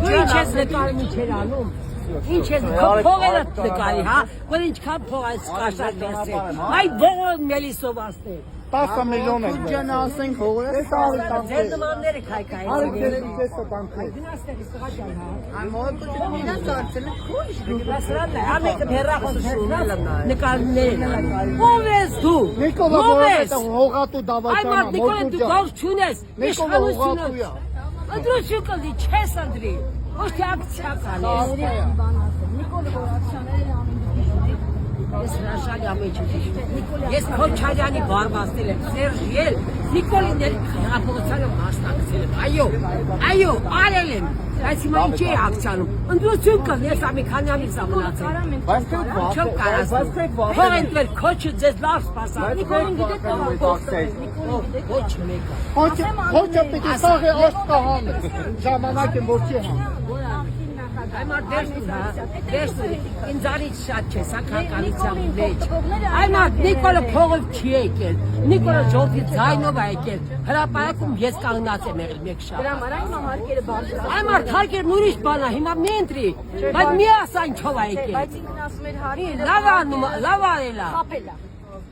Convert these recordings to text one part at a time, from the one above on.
Ինչ ես նկարում ինչ էր անում, ինչ ես փողերը նկարի, հա, որ ինչքան փող այս կաշար դեսել, այդ բողոն մելիսով ասնել։ 10 միլիոն է։ Ջան ասենք հողը։ Ձեր նմանները քայքայել։ Արեք դերից էս տանքը։ Գնացեք ստղաճան, հա։ Այն մոդը մինաս արցել է քույր։ Դասրան է, ամենը հերախոսություն նկարներն են։ Ո՞վ ես դու։ Նիկոլա Բորովետը հողատու Այ դավաճանա, մարդ Նիկոլա դու գող չունես։ Նիկոլա հողատու է։ Անդրություն կլի, չես անդրի։ Ոչ թե ակցիա կանես։ Նիկոլը որ ակցիաները ամեն Ես հրաշալի ամեն ինչ ես Քոչարյանի բարբաստել եմ, Սերժ Ել, Նիկոլիների հեղափոխությանը մասնակցել եմ, այո, արել եմ, այս հիմա ինչ է ակցիանում, ընդրություն կլ, ես ամիքանի ամիք զամնացել, չոք կարասնում, փող ենտվեր, Քոչը ձեզ լավ սպասան, Նիկոլին գիտեք ոչ մեկը, Քոչը պիտի սաղի աշտահանը, ժամանակ եմ որ չի հան։ Այ մարդ դերսու, ինձանից շատ չէ, սա կակալիցյան մեջ, այ մարդ Նիկոլը փողով չի եկել, Նիկոլը ժողովի ձայնով է եկել, հրապարակում ես կանգնած եմ եղել մեկ շաբաթ։ դրա համար այն հարկերը բարձր։ Այ մարդ հարկերն ուրիշ բան է, հիմա մի ընտրի, բայց մի ասա ինչով է եկել։ Բայց ինքն ասում էր հարի Լավ անում, լավ արել է։ խապել է։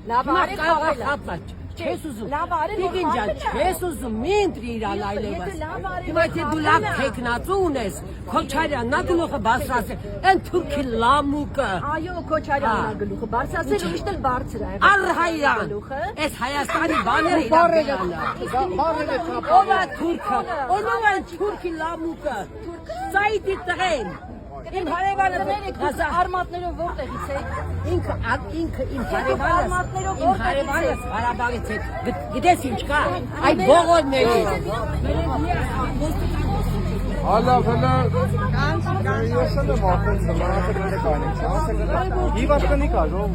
Լավ Հիմա արել կարող է խապել է։ խապել, չես ուզում։ Լավ արել, Տիկին ջան, խապել է։ չես ուզում, մի ընտրի իրան այլևս։ Եթե լավ արել, Հիմա եթե դու լավ թեկնածու ունես, Քոչարյան, նա գլուխը բարձրացել, այն թուրքի լամուկը։ Այո, Քոչարյանն է գլուխը բարձրացել, ուրիշն էլ բարձր է։ Արհայրան, այս Հայաստանի բաները իրական է։ Բարերը Ով է թուրքը, ով է թուրքի լամուկը, Սայիդի տղեն, իմ հարևանը Արմատներով որտեղից է։ ինքը իմ հարևանս Հարաբաղից է, գիտես ինչ կա, այդ բողորների։ Հալավ, հլա, ես եմ արդեն զմանատը գնդե կանիք, հիվաշկնի կա, ժողում։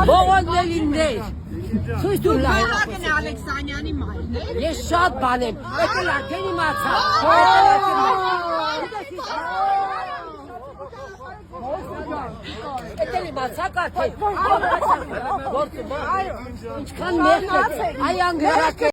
Բողորներիններ, ցույց դու լայր։ Ալեքսանյանի մայրն է։ Ես շատ բան եմ, եկել արդեն իմացա։ Եկել իմացա կաթել։ Ինչքան մեղք է, այ անգրակ է։